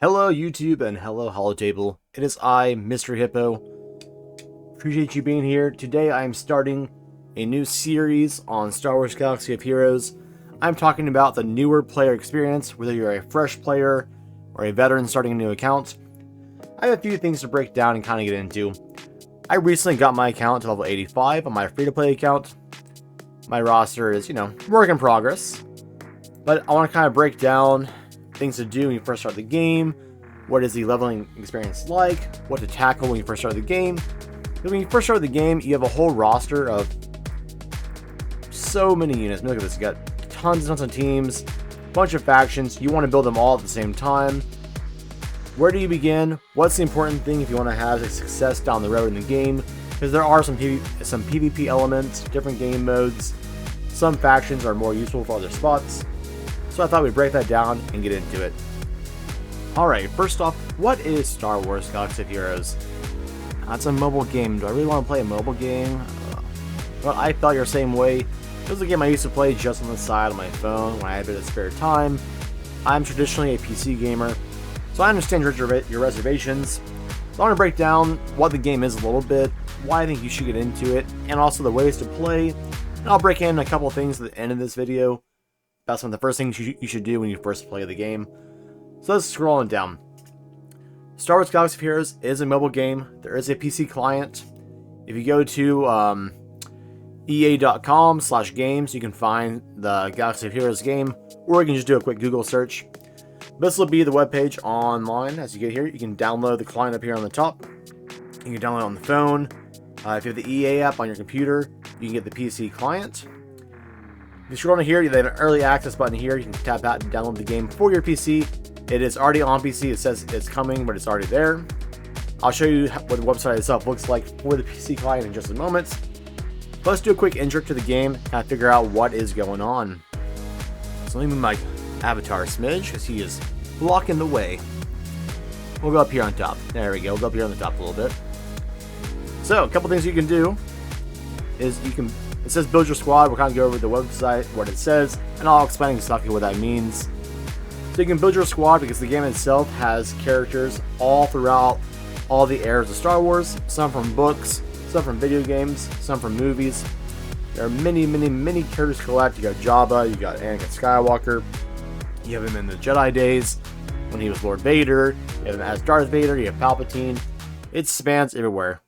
Hello YouTube and hello Holotable. It is I, Mr. Hippo. Appreciate you being here. Today I am starting a new series on Star Wars Galaxy of Heroes. I'm talking about the newer player experience, whether you're a fresh player or a veteran starting a new account. I have a few things to break down and kind of get into. I recently got my account to level 85 on my free-to-play account. My roster is, work in progress. But I want to kind of break down things to do when you first start the game. What is the leveling experience like? What to tackle when you first start the game? Because when you first start the game, you have a whole roster of so many units. Look at this. You got tons and tons of teams, a bunch of factions. You want to build them all at the same time. Where do you begin? What's the important thing if you want to have success down the road in the game? Because there are some PvP elements, different game modes. Some factions are more useful for other spots. So I thought we'd break that down and get into it. Alright, first off, what is Star Wars Galaxy of Heroes? That's a mobile game. Do I really want to play a mobile game? Well, I thought you're the same way. It was a game I used to play just on the side on my phone when I had a bit of spare time. I'm traditionally a PC gamer, so I understand your reservations. So I want to break down what the game is a little bit, why I think you should get into it, and also the ways to play. And I'll break in a couple of things at the end of this video. That's one of the first things you should do when you first play the game. So let's scroll on down. Star Wars Galaxy of Heroes is a mobile game. There is a PC client. If you go to ea.com/games, you can find the Galaxy of Heroes game, or you can just do a quick Google search. This will be the webpage online. As you get here, you can download the client up here on the top. You can download it on the phone. If you have the EA app on your computer, you can get the PC client. If you scroll down here, you have an early access button here. You can tap out and download the game for your PC. It is already on PC. It says it's coming, but it's already there. I'll show you what the website itself looks like for the PC client in just a moment. But let's do a quick intro to the game, kind of figure out what is going on. So let me move my avatar a smidge, because he is blocking the way. We'll go up here on top. There we go. We'll go up here on the top a little bit. So, a couple things you can do is it says build your squad. We'll kind of go over the website, what it says, and I'll explain exactly what that means. So you can build your squad because the game itself has characters all throughout all the eras of Star Wars. Some from books, some from video games, some from movies. There are many characters to collect. You got Jabba, you got Anakin Skywalker. You have him in the Jedi days when he was Lord Vader. You have him as Darth Vader. You have Palpatine. It spans everywhere.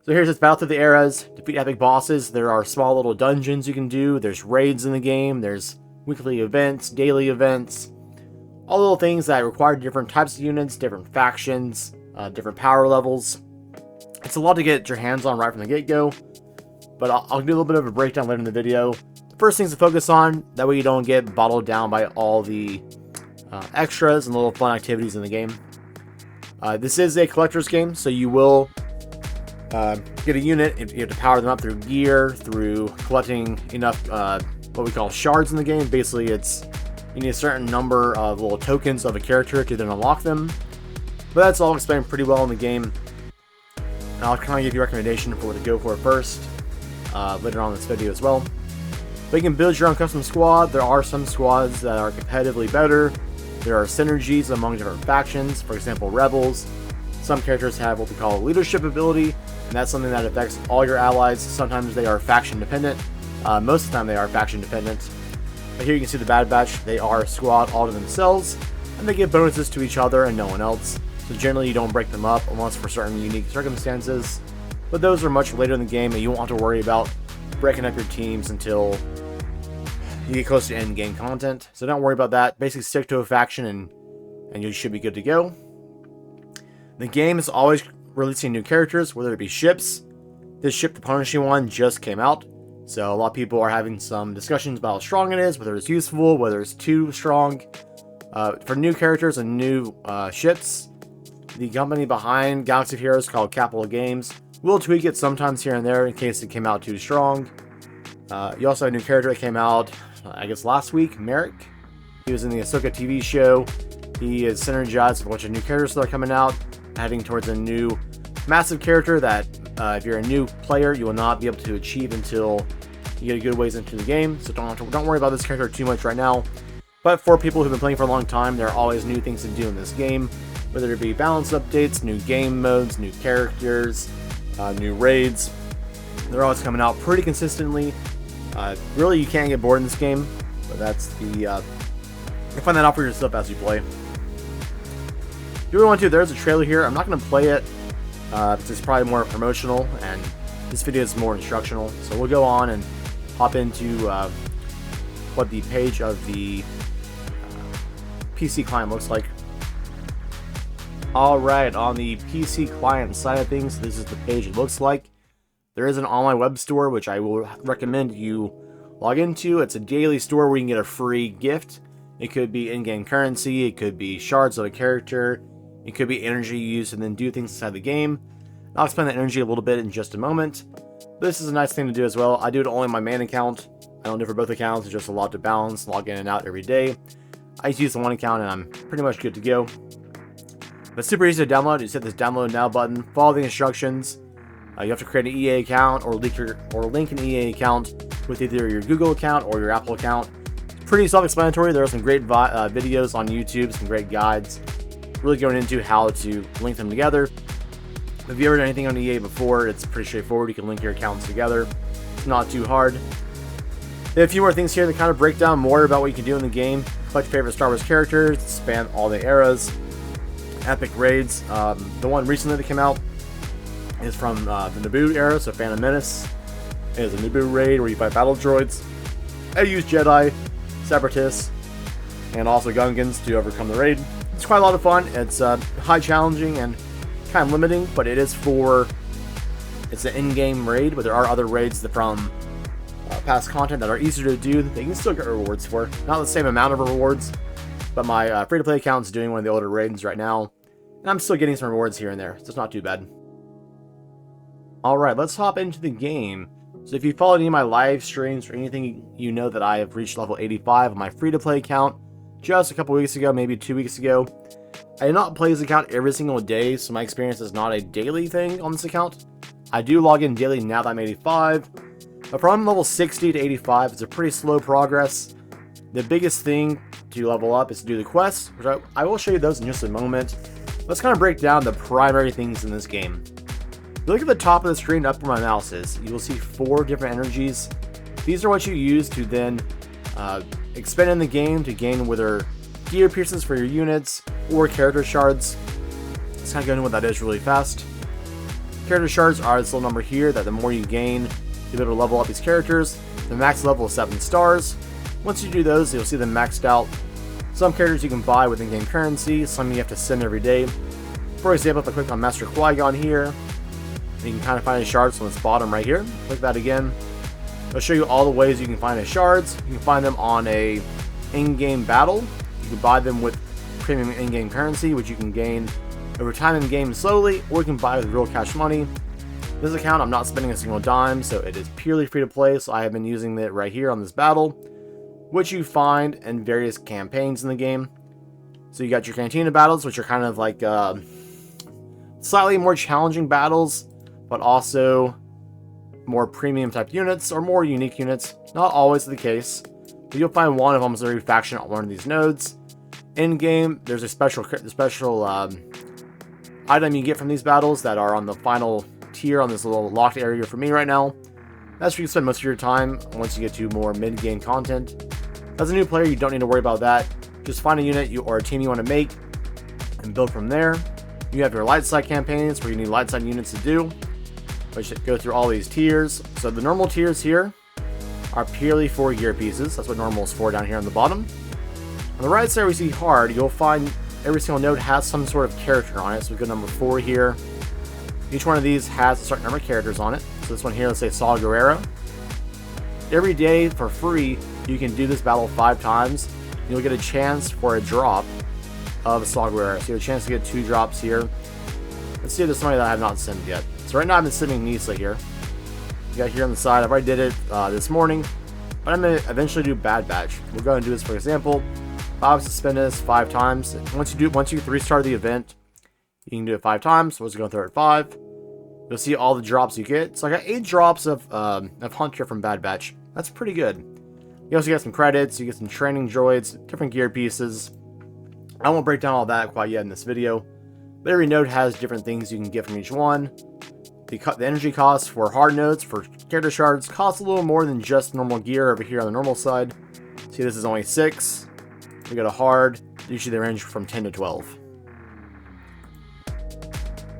So here's this battle through the eras, defeat epic bosses. There are small little dungeons you can do. There's raids in the game. There's weekly events, daily events. All little things that require different types of units, different factions, different power levels. It's a lot to get your hands on right from the get-go. But I'll do a little bit of a breakdown later in the video. The first things to focus on, that way you don't get bottled down by all the extras and little fun activities in the game. This is a collector's game, so you will get a unit. You have to power them up through gear, through collecting enough what we call shards in the game. Basically, you need a certain number of little tokens of a character to then unlock them. But that's all explained pretty well in the game. And I'll kind of give you a recommendation for what to go for first later on in this video as well. But you can build your own custom squad. There are some squads that are competitively better. There are synergies among different factions. For example, Rebels. Some characters have what we call leadership ability, and that's something that affects all your allies. Sometimes they are faction dependent. Most of the time they are faction dependent. But here you can see the Bad Batch. They are a squad all to themselves, and they give bonuses to each other and no one else. So generally you don't break them up unless for certain unique circumstances. But those are much later in the game, and you won't have to worry about breaking up your teams until you get close to end game content. So don't worry about that. Basically stick to a faction and you should be good to go. The game is always releasing new characters, whether it be ships. This ship, the Punishing One, just came out. So a lot of people are having some discussions about how strong it is, whether it's useful, whether it's too strong. For new characters and new ships, the company behind Galaxy of Heroes, called Capital Games, will tweak it sometimes here and there in case it came out too strong. You also have a new character that came out, I guess last week, Merrick. He was in the Ahsoka TV show. He is synergized with a bunch of new characters that are coming out, heading towards a new massive character that if you're a new player, you will not be able to achieve until you get a good ways into the game. So don't worry about this character too much right now. But But for people who've been playing for a long time, there are always new things to do in this game, whether it be balance updates, new game modes, new characters, new raids. They're always coming out pretty consistently. Really, you can't get bored in this game, but that's the... you find that out for yourself as you play. If you really want to, there's a trailer here. I'm not going to play it, because it's probably more promotional, and this video is more instructional. So we'll go on and hop into what the page of the PC client looks like. Alright, on the PC client side of things, this is the page it looks like. There is an online web store, which I will recommend you log into. It's a daily store where you can get a free gift. It could be in-game currency, it could be shards of a character, it could be energy used and then do things inside the game. I'll explain the energy a little bit in just a moment. This is a nice thing to do as well. I do it only on my main account. I don't do it for both accounts. It's just a lot to balance, log in and out every day. I just use the one account and I'm pretty much good to go. But it's super easy to download. You just hit this download now button, follow the instructions. You have to create an EA account or link an EA account with either your Google account or your Apple account. It's pretty self-explanatory. There are some great videos on YouTube, some great guides, really going into how to link them together. If you ever done anything on EA before, it's pretty straightforward. You can link your accounts together. It's not too hard. There are a few more things here that kind of break down more about what you can do in the game. Collect your favorite Star Wars characters, span all the eras, epic raids. The one recently that came out is from the Naboo era, so Phantom Menace. It is a Naboo raid where you fight battle droids. I use Jedi, Separatists, and also Gungans to overcome the raid. It's quite a lot of fun. It's high challenging and kind of limiting, but it's an in-game raid, but there are other raids that from past content that are easier to do that you can still get rewards for. Not the same amount of rewards, but my free-to-play account is doing one of the older raids right now, and I'm still getting some rewards here and there, so it's not too bad. Alright, let's hop into the game. So if you followed any of my live streams or anything, you know that I have reached level 85 on my free-to-play account just a couple weeks ago, maybe 2 weeks ago. I do not play this account every single day, so my experience is not a daily thing on this account. I do log in daily now that I'm 85, but from level 60 to 85, it's a pretty slow progress. The biggest thing to level up is to do the quests, which I will show you those in just a moment. Let's kind of break down the primary things in this game. If you look at the top of the screen up where my mouse is, you will see 4 different energies. These are what you use to then expend in the game to gain whether gear pieces for your units or character shards. Let's kind of go into what that is really fast. Character shards are this little number here that the more you gain, you'll be able to level up these characters. The max level is 7 stars. Once you do those, you'll see them maxed out. Some characters you can buy with in-game currency, some you have to send every day. For example, if I click on Master Qui-Gon here, you can kind of find his shards on this bottom right here. Click that again. I'll show you all the ways you can find his shards. You can find them on a in-game battle. You can buy them with premium in-game currency, which you can gain over time in the game slowly, or you can buy with real cash money. This account, I'm not spending a single dime, so it is purely free to play, so I have been using it right here on this battle, which you find in various campaigns in the game. So you got your Cantina battles, which are kind of like slightly more challenging battles, but also more premium type units, or more unique units. Not always the case, but you'll find one of almost every faction on one of these nodes. In game, there's a special item you get from these battles that are on the final tier on this little locked area for me right now. That's where you spend most of your time once you get to more mid-game content. As a new player, you don't need to worry about that. Just find a unit or a team you want to make and build from there. You have your light side campaigns where you need light side units to do, which go through all these tiers. So the normal tiers here are purely for gear pieces. That's what normal is for down here on the bottom. On the right side we see hard, you'll find every single node has some sort of character on it. So we go number 4 here. Each one of these has a certain number of characters on it. So this one here, let's say Saw Gerrera. Every day for free, you can do this battle 5 times. You'll get a chance for a drop of Saw Gerrera. So you have a chance to get 2 drops here. Let's see if there's somebody that I have not sent yet. So right now I've been sending Nisa here. You got here on the side, I've already did it this morning. But I'm going to eventually do Bad Batch. We'll go and do this for example. If I was to spend this 5 times, once you 3-star the event, you can do it 5 times. So we're just going through it 5. You'll see all the drops you get. So I got 8 drops of Hunt here from Bad Batch. That's pretty good. You also get some credits, you get some training droids, different gear pieces. I won't break down all that quite yet in this video, but every node has different things you can get from each one. The energy costs for hard nodes, for character shards, cost a little more than just normal gear over here on the normal side. See, this is only 6. We got a hard, usually they range from 10 to 12.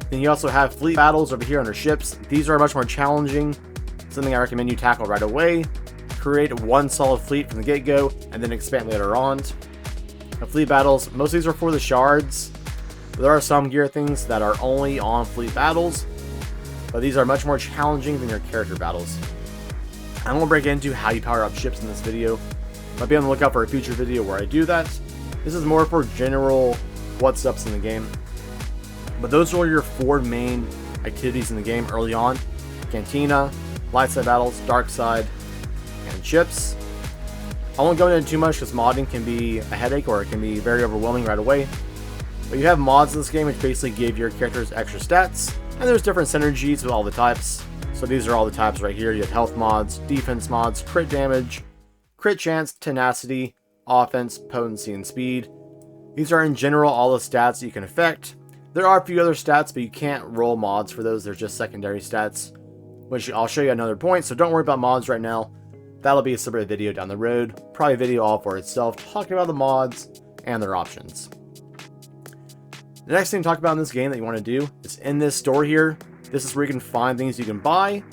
Then you also have fleet battles over here on our ships. These are much more challenging, something I recommend you tackle right away. Create one solid fleet from the get-go, and then expand later on. The fleet battles, most of these are for the shards. There are some gear things that are only on fleet battles, but these are much more challenging than your character battles. I won't break into how you power up ships in this video. Might be on the lookout for a future video where I do that. This is more for general what's ups in the game. But those are your 4 main activities in the game early on: Cantina, light side battles, dark side, and ships. I won't go into too much because modding can be a headache or it can be very overwhelming right away. But you have mods in this game which basically give your characters extra stats, and there's different synergies with all the types. So these are all the types right here. You have health mods, defense mods, crit damage, crit chance, tenacity, offense, potency, and speed. These are in general all the stats that you can affect. There are a few other stats, but you can't roll mods for those. They're just secondary stats, which I'll show you at another point, so don't worry about mods right now. That'll be a separate video down the road, probably a video all for itself, talking about the mods and their options. The next thing to talk about in this game that you want to do is in this store here. This is where you can find things you can buy,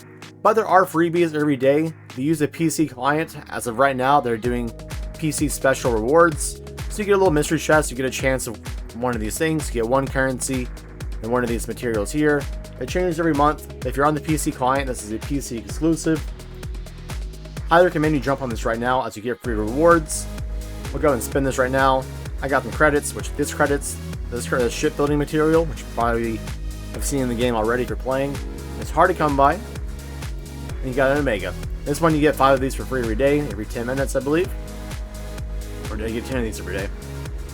but there are freebies every day. If you use a PC client, as of right now, they're doing PC special rewards. So you get a little mystery chest, you get a chance of one of these things, you get 1 currency and one of these materials here. It changes every month. If you're on the PC client, this is a PC exclusive. I recommend you jump on this right now as you get free rewards. We'll go and spin this right now. I got some credits, which this credits this shipbuilding material, which you probably have seen in the game already if you're playing. It's hard to come by. And you got an Omega. This one you get 5 of these for free every day, every 10 minutes, I believe. Or do I get 10 of these every day?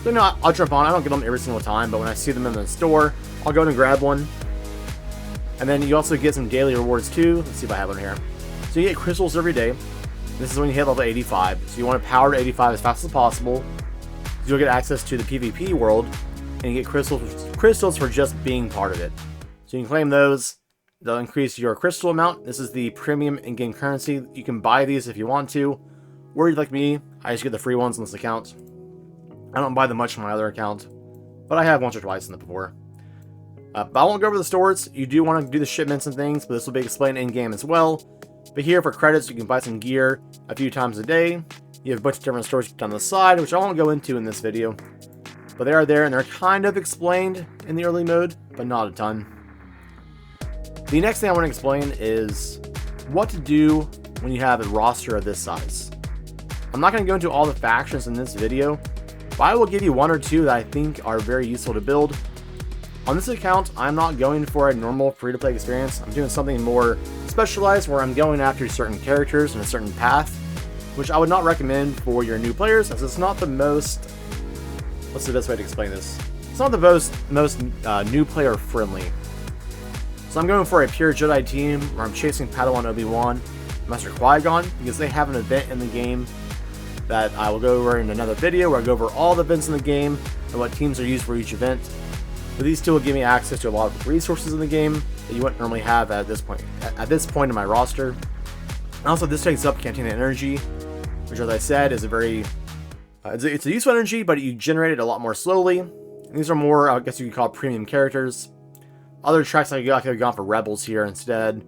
So no, I'll jump on. I don't get them every single time, but when I see them in the store, I'll go and grab one. And then you also get some daily rewards too. Let's see if I have one here. So you get crystals every day. This is when you hit level 85. So you want to power to 85 as fast as possible. You'll get access to the PvP world, and you get crystals for just being part of it. So you can claim those. They'll increase your crystal amount. This is the premium in-game currency. You can buy these if you want to. Or like me, I just get the free ones on this account. I don't buy them much on my other account, but I have once or twice in it before. But I won't go over the stores. You do want to do the shipments and things, but this will be explained in-game as well. But here for credits, you can buy some gear a few times a day. You have a bunch of different stores down the side, which I won't go into in this video. But they are there, and they're kind of explained in the early mode, but not a ton. The next thing I want to explain is what to do when you have a roster of this size. I'm not going to go into all the factions in this video, but I will give you 1 or 2 that I think are very useful to build. On this account, I'm not going for a normal free-to-play experience. I'm doing something more specialized where I'm going after certain characters in a certain path, which I would not recommend for your new players, as it's not the most... What's the best way to explain this? It's not the most new player friendly. So I'm going for a pure Jedi team where I'm chasing Padawan Obi-Wan, Master Qui-Gon, because they have an event in the game that I will go over in another video where I go over all the events in the game and what teams are used for each event. But these two will give me access to a lot of resources in the game that you wouldn't normally have at this point in my roster. And also, this takes up Cantina energy, which, as I said, is a very it's a useful energy, but you generate it a lot more slowly. And these are more, I guess you could call, premium characters. Other tracks I could have gone for Rebels here instead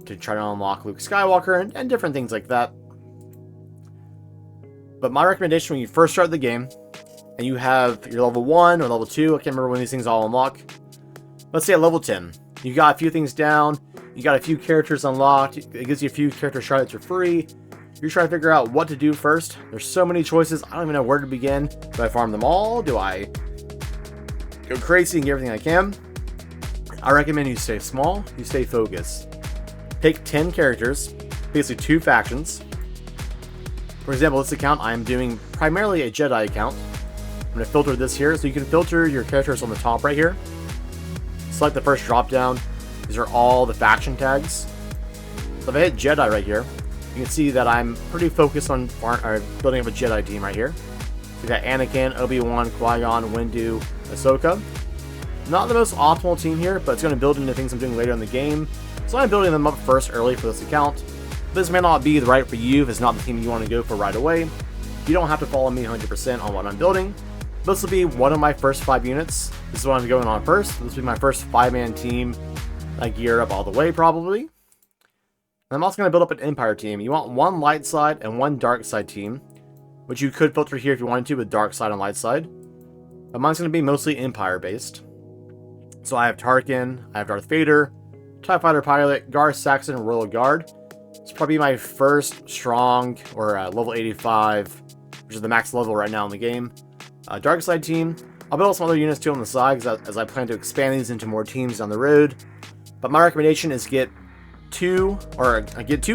to try to unlock Luke Skywalker and different things like that. But my recommendation when you first start the game and you have your level 1 or level 2, I can't remember when these things all unlock. Let's say at level 10, you got a few things down, you got a few characters unlocked, it gives you a few character shards for free. You're trying to figure out what to do first. There's so many choices, I don't even know where to begin. Do I farm them all? Do I go crazy and get everything I can? I recommend you stay small, you stay focused. Pick 10 characters, basically 2 factions. For example, this account, I'm doing primarily a Jedi account. I'm going to filter this here, so you can filter your characters on the top right here. Select the first drop down. These are all the faction tags. So if I hit Jedi right here, you can see that I'm pretty focused on building up a Jedi team right here. So we got Anakin, Obi-Wan, Qui-Gon, Windu, Ahsoka. Not the most optimal team here, but it's going to build into things I'm doing later in the game. So I'm building them up first early for this account. This may not be the right for you if it's not the team you want to go for right away. You don't have to follow me 100% on what I'm building. This will be one of my first 5 units. This is what I'm going on first. This will be my first 5-man team. I gear up all the way probably. And I'm also going to build up an Empire team. You want one light side and one dark side team, which you could filter here if you wanted to with dark side and light side. But mine's going to be mostly Empire based. So I have Tarkin, I have Darth Vader, TIE Fighter Pilot, Gar Saxon, Royal Guard. It's probably my first strong, or level 85, which is the max level right now in the game, dark side team. I'll build some other units too on the side as I plan to expand these into more teams down the road. But my recommendation is get two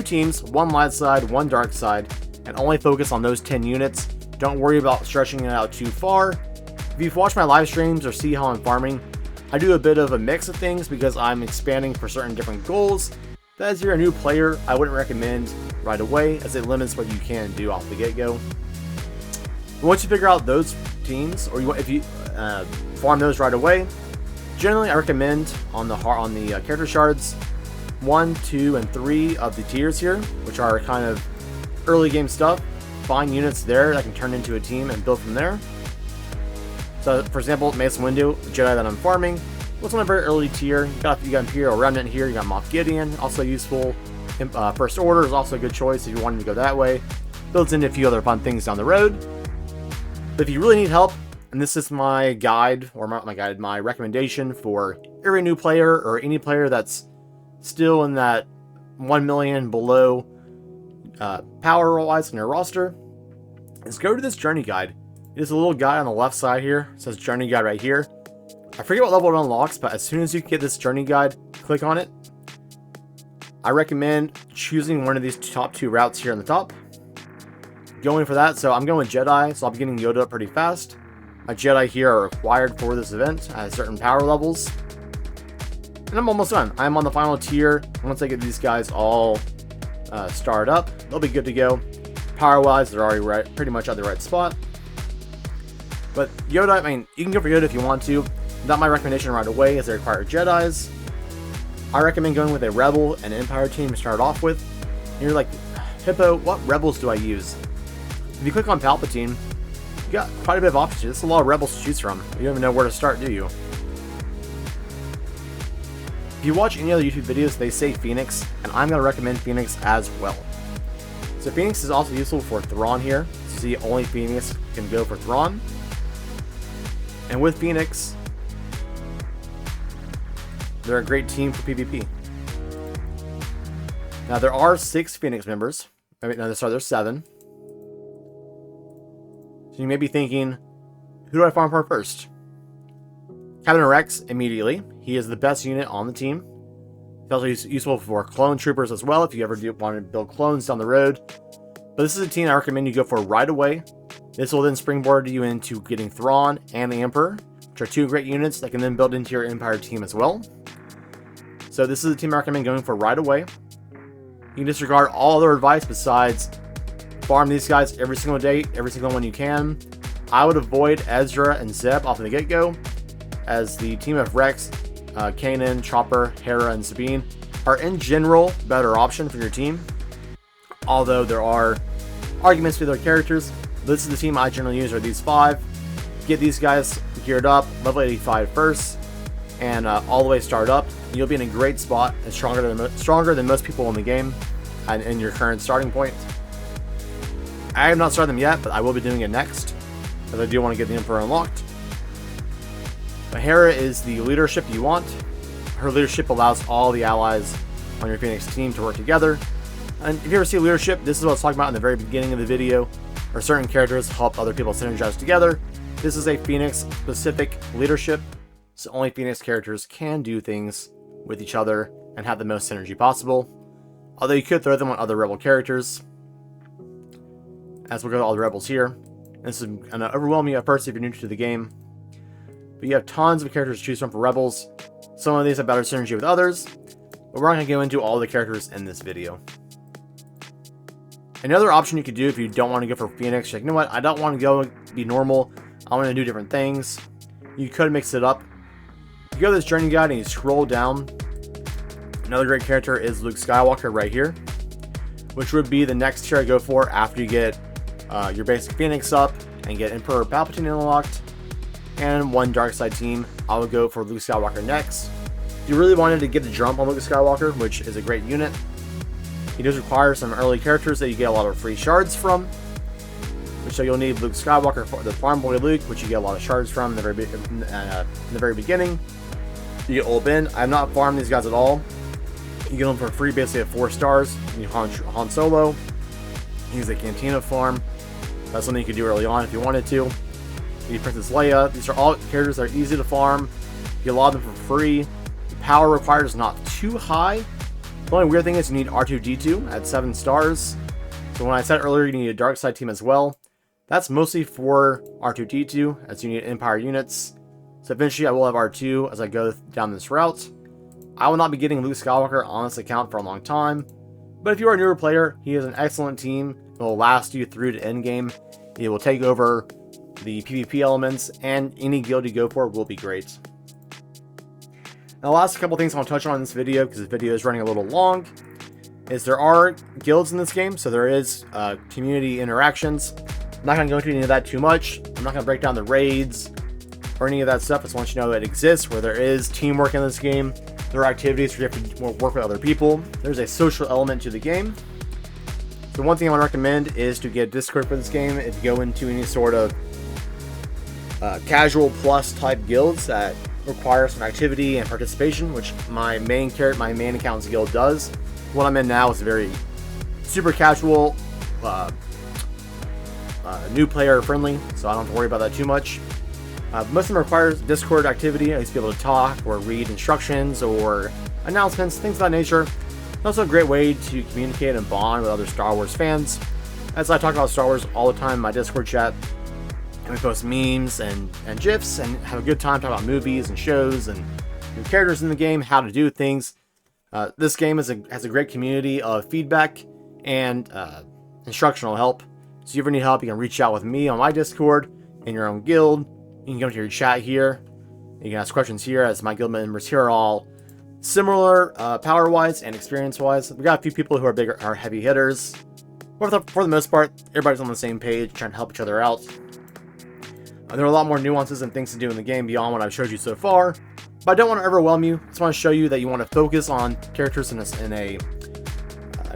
teams, one light side, one dark side, and only focus on those 10 units. Don't worry about stretching it out too far. If you've watched my live streams or see how I'm farming, I do a bit of a mix of things because I'm expanding for certain different goals. But as you're a new player, I wouldn't recommend right away as it limits what you can do off the get-go. Once you figure out those teams, or if you farm those right away, generally I recommend on the character shards 1, 2, and 3 of the tiers here, which are kind of early game stuff. Find units there that can turn into a team and build from there. So, for example, Mace Windu, the Jedi that I'm farming, was on a very early tier. You got Imperial Remnant here, you got Moff Gideon, also useful. First Order is also a good choice if you wanted to go that way. Builds into a few other fun things down the road. But if you really need help, and this is my guide, or my recommendation for every new player, or any player that's still in that 1 million below power-wise in your roster, is go to this journey guide. There's a little guide on the left side here. It says journey guide right here. I forget what level it unlocks, but as soon as you get this journey guide, click on it. I recommend choosing one of these top 2 routes here on the top. Going for that, so I'm going Jedi, so I'll be getting Yoda up pretty fast. My Jedi here are required for this event at certain power levels. And I'm almost done. I'm on the final tier. Once I get these guys all started up, they'll be good to go. Power-wise, they're already pretty much at the right spot. But Yoda, I mean, you can go for Yoda if you want to. Not my recommendation right away, as they require Jedis. I recommend going with a Rebel and Empire team to start off with. And you're like, Hippo, what Rebels do I use? If you click on Palpatine, you got quite a bit of options. There's a lot of Rebels to choose from. You don't even know where to start, do you? If you watch any other YouTube videos, they say Phoenix, and I'm going to recommend Phoenix as well. So Phoenix is also useful for Thrawn here. So see, only Phoenix can go for Thrawn. And with Phoenix, they're a great team for PvP. Now there are 6 Phoenix members. There's 7. So you may be thinking, who do I farm for first? Captain Rex immediately. He is the best unit on the team. He's also useful for clone troopers as well if you ever do want to build clones down the road. But this is a team I recommend you go for right away. This will then springboard you into getting Thrawn and the Emperor, which are 2 great units that can then build into your Empire team as well. So this is a team I recommend going for right away. You can disregard all other advice besides farm these guys every single day, every single one you can. I would avoid Ezra and Zeb off the get-go, as the team of Rex, Kanan, Chopper, Hera, and Sabine are in general better option for your team. Although there are arguments for their characters, this is the team I generally use, are these 5. Get these guys geared up, level 85 first, and all the way start up. You'll be in a great spot and stronger than most people in the game and in your current starting point. I have not started them yet, but I will be doing it next, because I do want to get the Emperor unlocked. But Hera is the leadership you want. Her leadership allows all the allies on your Phoenix team to work together. And if you ever see leadership, this is what I was talking about in the very beginning of the video, where certain characters help other people synergize together. This is a Phoenix-specific leadership, so only Phoenix characters can do things with each other and have the most synergy possible. Although you could throw them on other Rebel characters, as we'll go to all the Rebels here. This is going to overwhelm you at first if you're new to the game. But you have tons of characters to choose from for Rebels. Some of these have better synergy with others, but we're not going to go into all the characters in this video. Another option you could do if you don't want to go for Phoenix, you're like, you know what, I don't want to go be normal, I want to do different things. You could mix it up. You go to this journey guide and you scroll down. Another great character is Luke Skywalker right here, which would be the next tier I go for after you get your basic Phoenix up and get Emperor Palpatine unlocked and one dark side team. I would go for Luke Skywalker next. If you really wanted to get the jump on Luke Skywalker, which is a great unit, he does require some early characters that you get a lot of free shards from, which so you'll need Luke Skywalker, the Farm Boy Luke, which you get a lot of shards from in the very beginning. You get Old Ben. I've not farmed these guys at all. You get them for free basically at 4 stars. You need Han Solo. Use a Cantina farm. That's something you could do early on if you wanted to. You need Princess Leia. These are all characters that are easy to farm. You get a lot of them for free. The power required is not too high. The only weird thing is you need R2-D2 at 7 stars. So when I said earlier you need a dark side team as well, that's mostly for R2-D2 as you need Empire units. So eventually I will have R2 as I go down this route. I will not be getting Luke Skywalker on this account for a long time, but if you are a newer player, he is an excellent team. It will last you through to endgame. It will take over the PvP elements, and any guild you go for will be great. Now, the last couple things I want to touch on in this video, because this video is running a little long, is there are guilds in this game, so there is community interactions. I'm not going to go into any of that too much. I'm not going to break down the raids or any of that stuff. I just want you to know it exists, where there is teamwork in this game. There are activities where you have to work with other people. There's a social element to the game. So one thing I want to recommend is to get Discord for this game. If you go into any sort of casual plus type guilds that require some activity and participation, which my main account's guild does. What I'm in now is a very super casual, new player friendly, so I don't have to worry about that too much. Most of them requires Discord activity, at least to be able to talk or read instructions or announcements, things of that nature. It's also a great way to communicate and bond with other Star Wars fans. As I talk about Star Wars all the time in my Discord chat, and we post memes and GIFs and have a good time talking about movies and shows and new characters in the game, how to do things. This game has a great community of feedback and instructional help. So if you ever need help, you can reach out with me on my Discord, in your own guild. You can go to your chat here. You can ask questions here, as my guild members here are all similar power-wise and experience-wise. We got a few people who are heavy hitters. But for the most part, everybody's on the same page, trying to help each other out. There are a lot more nuances and things to do in the game beyond what I've showed you so far. But I don't want to overwhelm you. I just want to show you that you want to focus on characters in a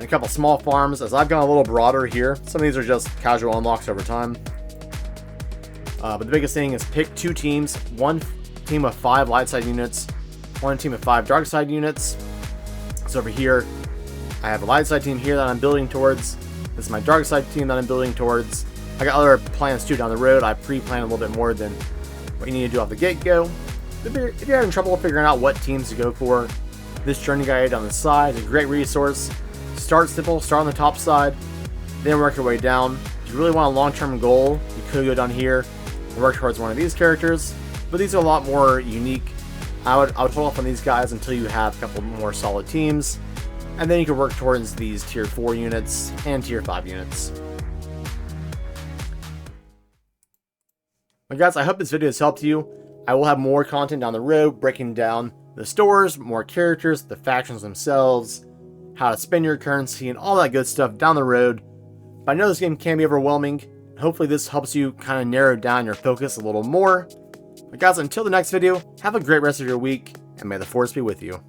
couple small farms, as I've gone a little broader here. Some of these are just casual unlocks over time. But the biggest thing is pick 2 teams. One team of 5 light side units, one team of 5 dark side units. So over here, I have a light side team here that I'm building towards. This is my dark side team that I'm building towards. I got other plans too down the road. I pre-planned a little bit more than what you need to do off the get-go. If you're having trouble figuring out what teams to go for, this journey guide on the side is a great resource. Start simple, start on the top side, then work your way down. If you really want a long-term goal, you could go down here and work towards one of these characters, but these are a lot more unique. I would hold off on these guys until you have a couple more solid teams, and then you can work towards these tier 4 units and tier 5 units. Well, guys, I hope this video has helped you. I will have more content down the road, breaking down the stores, more characters, the factions themselves, how to spend your currency, and all that good stuff down the road. But I know this game can be overwhelming. Hopefully this helps you kind of narrow down your focus a little more. But guys, until the next video, have a great rest of your week, and may the Force be with you.